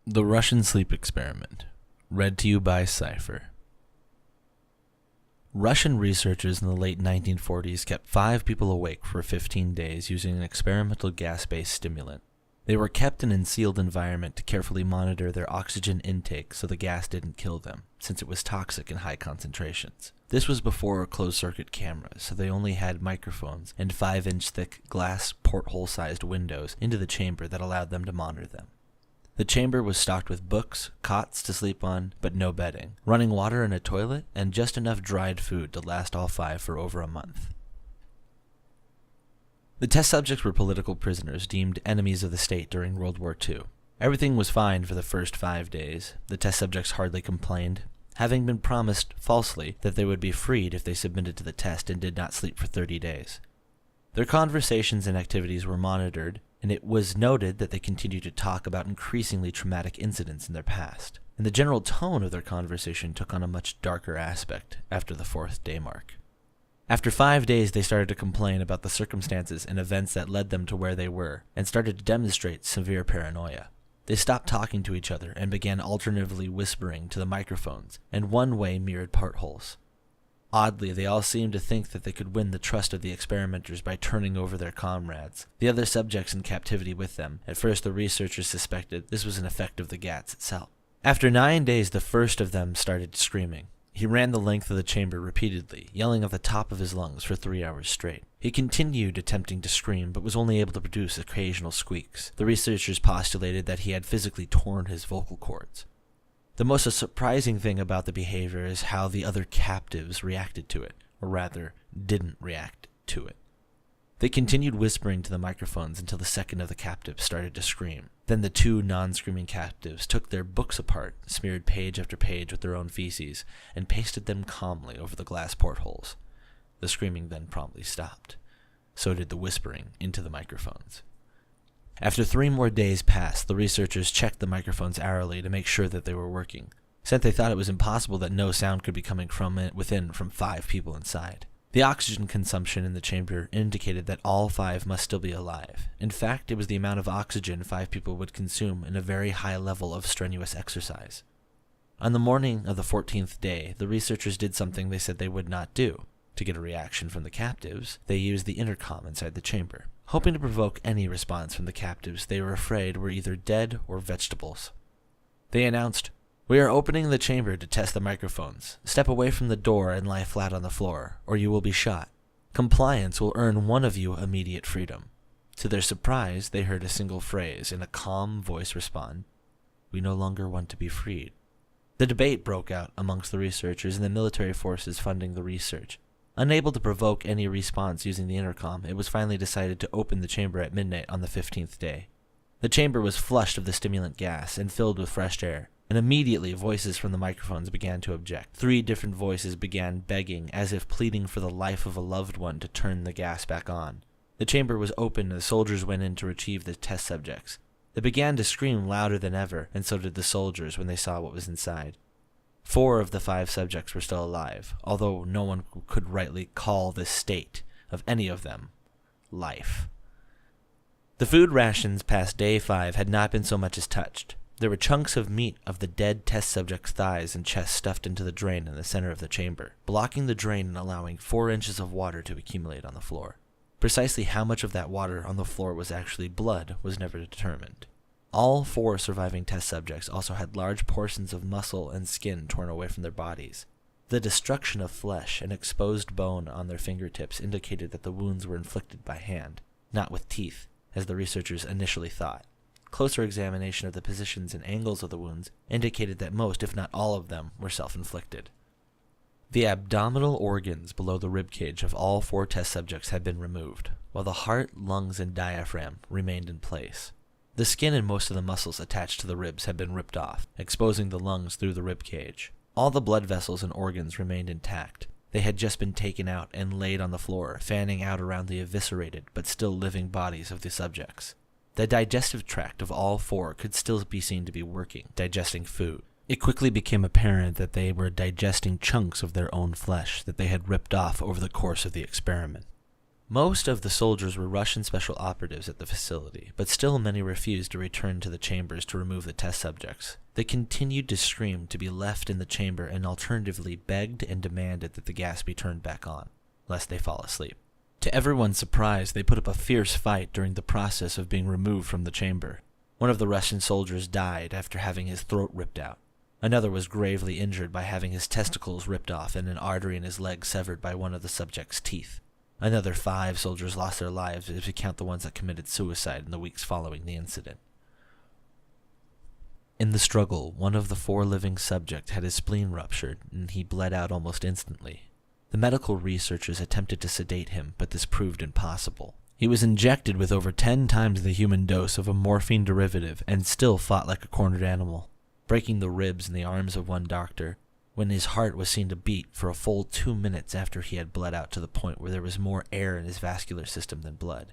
The Russian Sleep Experiment, read to you by Sypher. Russian researchers in the late 1940s kept 5 people awake for 15 days using an experimental gas-based stimulant. They were kept in a sealed environment to carefully monitor their oxygen intake so the gas didn't kill them, since it was toxic in high concentrations. This was before closed-circuit cameras, so they only had microphones and 5-inch thick glass porthole-sized windows into the chamber that allowed them to monitor them. The chamber was stocked with books, cots to sleep on, but no bedding, running water and a toilet, and just enough dried food to last all 5 for over a month. The test subjects were political prisoners deemed enemies of the state during World War II. Everything was fine for the first 5 days. The test subjects hardly complained, having been promised falsely that they would be freed if they submitted to the test and did not sleep for 30 days. Their conversations and activities were monitored, and it was noted that they continued to talk about increasingly traumatic incidents in their past, and the general tone of their conversation took on a much darker aspect after the 4th day mark. After 5 days, they started to complain about the circumstances and events that led them to where they were, and started to demonstrate severe paranoia. They stopped talking to each other and began alternatively whispering to the microphones, and one-way mirrored portholes. Oddly, they all seemed to think that they could win the trust of the experimenters by turning over their comrades, the other subjects in captivity with them. At first, the researchers suspected this was an effect of the gas itself. After 9 days, the first of them started screaming. He ran the length of the chamber repeatedly, yelling at the top of his lungs for 3 hours straight. He continued attempting to scream, but was only able to produce occasional squeaks. The researchers postulated that he had physically torn his vocal cords. The most surprising thing about the behavior is how the other captives reacted to it, or rather, didn't react to it. They continued whispering to the microphones until the second of the captives started to scream. Then the 2 non-screaming captives took their books apart, smeared page after page with their own feces, and pasted them calmly over the glass portholes. The screaming then promptly stopped. So did the whispering into the microphones. After 3 more days passed, the researchers checked the microphones hourly to make sure that they were working, since they thought it was impossible that no sound could be coming from within from 5 people inside. The oxygen consumption in the chamber indicated that all 5 must still be alive. In fact, it was the amount of oxygen 5 people would consume in a very high level of strenuous exercise. On the morning of the 14th day, the researchers did something they said they would not do. To get a reaction from the captives, they used the intercom inside the chamber, hoping to provoke any response from the captives they were afraid were either dead or vegetables. They announced, "We are opening the chamber to test the microphones. Step away from the door and lie flat on the floor, or you will be shot. Compliance will earn one of you immediate freedom." To their surprise, they heard a single phrase in a calm voice respond, "We no longer want to be freed." The debate broke out amongst the researchers and the military forces funding the research. Unable to provoke any response using the intercom, it was finally decided to open the chamber at midnight on the 15th day. The chamber was flushed of the stimulant gas and filled with fresh air, and immediately voices from the microphones began to object. 3 different voices began begging, as if pleading for the life of a loved one, to turn the gas back on. The chamber was opened and the soldiers went in to retrieve the test subjects. They began to scream louder than ever, and so did the soldiers when they saw what was inside. 4 of the 5 subjects were still alive, although no one could rightly call this state of any of them life. The food rations past day 5 had not been so much as touched. There were chunks of meat of the dead test subjects' thighs and chest stuffed into the drain in the center of the chamber, blocking the drain and allowing 4 inches of water to accumulate on the floor. Precisely how much of that water on the floor was actually blood was never determined. All 4 surviving test subjects also had large portions of muscle and skin torn away from their bodies. The destruction of flesh and exposed bone on their fingertips indicated that the wounds were inflicted by hand, not with teeth, as the researchers initially thought. Closer examination of the positions and angles of the wounds indicated that most, if not all of them, were self-inflicted. The abdominal organs below the ribcage of all 4 test subjects had been removed, while the heart, lungs, and diaphragm remained in place. The skin and most of the muscles attached to the ribs had been ripped off, exposing the lungs through the ribcage. All the blood vessels and organs remained intact. They had just been taken out and laid on the floor, fanning out around the eviscerated but still living bodies of the subjects. The digestive tract of all 4 could still be seen to be working, digesting food. It quickly became apparent that they were digesting chunks of their own flesh that they had ripped off over the course of the experiment. Most of the soldiers were Russian special operatives at the facility, but still many refused to return to the chambers to remove the test subjects. They continued to scream to be left in the chamber and alternatively begged and demanded that the gas be turned back on, lest they fall asleep. To everyone's surprise, they put up a fierce fight during the process of being removed from the chamber. One of the Russian soldiers died after having his throat ripped out. Another was gravely injured by having his testicles ripped off and an artery in his leg severed by one of the subject's teeth. Another 5 soldiers lost their lives if you count the ones that committed suicide in the weeks following the incident. In the struggle, one of the 4 living subjects had his spleen ruptured and he bled out almost instantly. The medical researchers attempted to sedate him, but this proved impossible. He was injected with over 10 times the human dose of a morphine derivative and still fought like a cornered animal, breaking the ribs and the arms of one doctor, when his heart was seen to beat for a full 2 minutes after he had bled out to the point where there was more air in his vascular system than blood.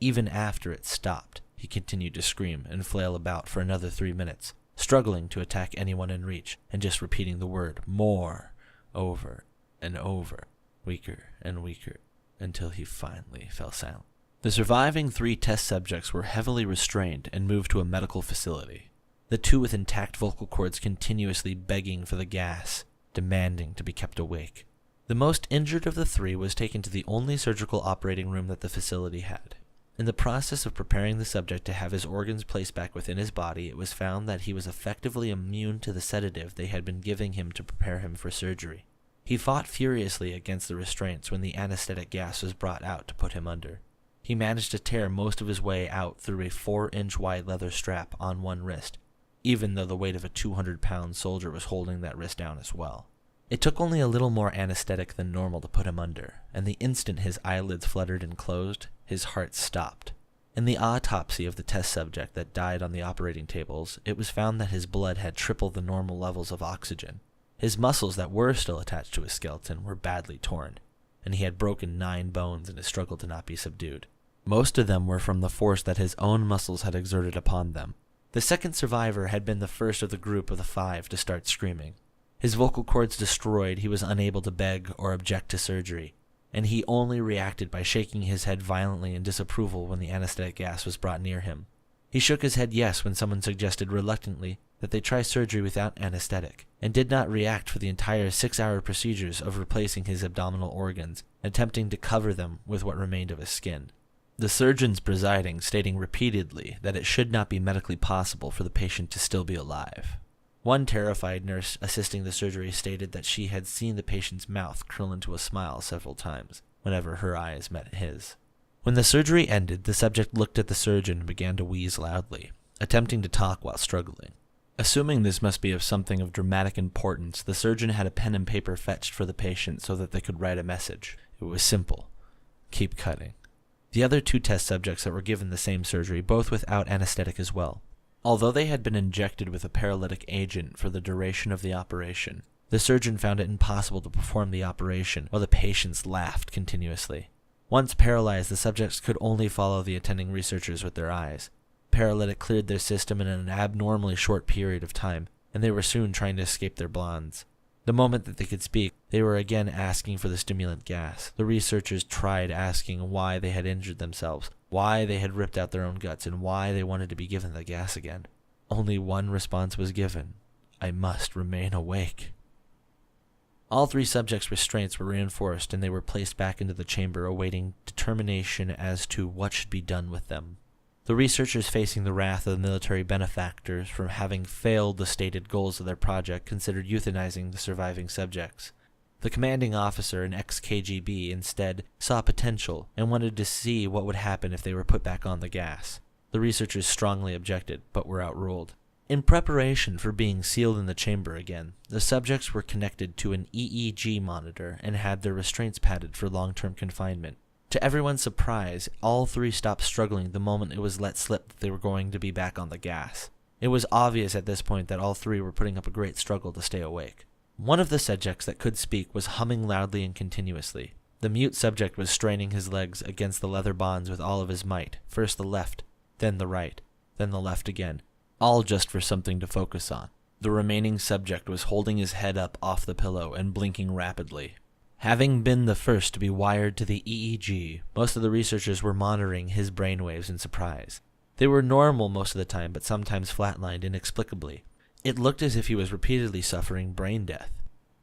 Even after it stopped, he continued to scream and flail about for another 3 minutes, struggling to attack anyone in reach and just repeating the word "more" over and over, weaker and weaker, until he finally fell silent. The surviving 3 test subjects were heavily restrained and moved to a medical facility. The 2 with intact vocal cords continuously begging for the gas, demanding to be kept awake. The most injured of the 3 was taken to the only surgical operating room that the facility had. In the process of preparing the subject to have his organs placed back within his body, it was found that he was effectively immune to the sedative they had been giving him to prepare him for surgery. He fought furiously against the restraints when the anesthetic gas was brought out to put him under. He managed to tear most of his way out through a 4-inch wide leather strap on one wrist, even though the weight of a 200-pound soldier was holding that wrist down as well. It took only a little more anesthetic than normal to put him under, and the instant his eyelids fluttered and closed, his heart stopped. In the autopsy of the test subject that died on the operating tables, it was found that his blood had triple the normal levels of oxygen. His muscles that were still attached to his skeleton were badly torn, and he had broken 9 bones in his struggle to not be subdued. Most of them were from the force that his own muscles had exerted upon them. The second survivor had been the first of the group of the 5 to start screaming. His vocal cords destroyed, he was unable to beg or object to surgery, and he only reacted by shaking his head violently in disapproval when the anesthetic gas was brought near him. He shook his head yes when someone suggested reluctantly that they try surgery without anesthetic, and did not react for the entire 6-hour procedures of replacing his abdominal organs, attempting to cover them with what remained of his skin. The surgeons presiding stating repeatedly that it should not be medically possible for the patient to still be alive. One terrified nurse assisting the surgery stated that she had seen the patient's mouth curl into a smile several times whenever her eyes met his. When the surgery ended, the subject looked at the surgeon and began to wheeze loudly, attempting to talk while struggling. Assuming this must be of something of dramatic importance, the surgeon had a pen and paper fetched for the patient so that they could write a message. It was simple: keep cutting. The other 2 test subjects that were given the same surgery, both without anesthetic as well. Although they had been injected with a paralytic agent for the duration of the operation, the surgeon found it impossible to perform the operation while the patients laughed continuously. Once paralyzed, the subjects could only follow the attending researchers with their eyes. Paralytic cleared their system in an abnormally short period of time, and they were soon trying to escape their bonds. The moment that they could speak, they were again asking for the stimulant gas. The researchers tried asking why they had injured themselves, why they had ripped out their own guts, and why they wanted to be given the gas again. Only one response was given: I must remain awake. All 3 subjects' restraints were reinforced, and they were placed back into the chamber awaiting determination as to what should be done with them. The researchers, facing the wrath of the military benefactors from having failed the stated goals of their project, considered euthanizing the surviving subjects. The commanding officer, an ex-KGB, instead saw potential and wanted to see what would happen if they were put back on the gas. The researchers strongly objected, but were outruled. In preparation for being sealed in the chamber again, the subjects were connected to an EEG monitor and had their restraints padded for long-term confinement. To everyone's surprise, all 3 stopped struggling the moment it was let slip that they were going to be back on the gas. It was obvious at this point that all 3 were putting up a great struggle to stay awake. One of the subjects that could speak was humming loudly and continuously. The mute subject was straining his legs against the leather bonds with all of his might, first the left, then the right, then the left again, all just for something to focus on. The remaining subject was holding his head up off the pillow and blinking rapidly. Having been the first to be wired to the EEG, most of the researchers were monitoring his brainwaves in surprise. They were normal most of the time, but sometimes flatlined inexplicably. It looked as if he was repeatedly suffering brain death.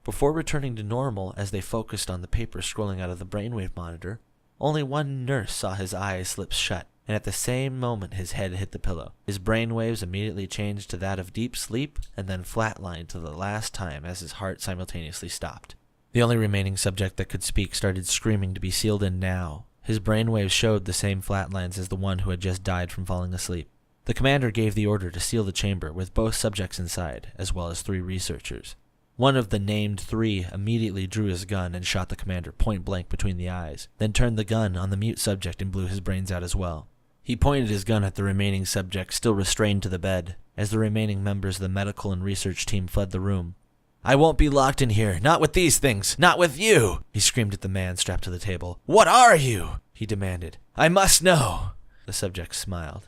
Before returning to normal, as they focused on the paper scrolling out of the brainwave monitor, only one nurse saw his eyes slip shut, and at the same moment his head hit the pillow. His brainwaves immediately changed to that of deep sleep, and then flatlined to the last time as his heart simultaneously stopped. The only remaining subject that could speak started screaming to be sealed in now. His brainwaves showed the same flatlines as the one who had just died from falling asleep. The commander gave the order to seal the chamber with both subjects inside, as well as 3 researchers. One of the named 3 immediately drew his gun and shot the commander point blank between the eyes, then turned the gun on the mute subject and blew his brains out as well. He pointed his gun at the remaining subject, still restrained to the bed, as the remaining members of the medical and research team fled the room. "I won't be locked in here, not with these things, not with you!" he screamed at the man strapped to the table. "What are you?" he demanded. "I must know!" The subject smiled.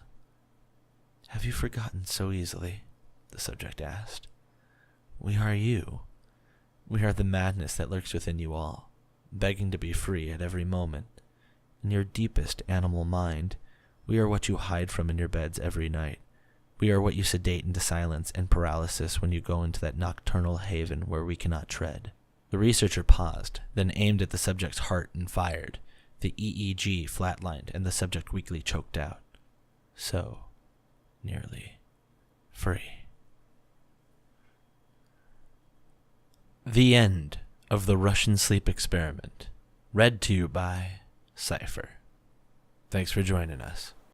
"Have you forgotten so easily?" the subject asked. "We are you. We are the madness that lurks within you all, begging to be free at every moment. In your deepest animal mind, we are what you hide from in your beds every night. We are what you sedate into silence and paralysis when you go into that nocturnal haven where we cannot tread." The researcher paused, then aimed at the subject's heart and fired. The EEG flatlined, and the subject weakly choked out. So, nearly free. The end of the Russian sleep experiment. Read to you by Sypher. Thanks for joining us.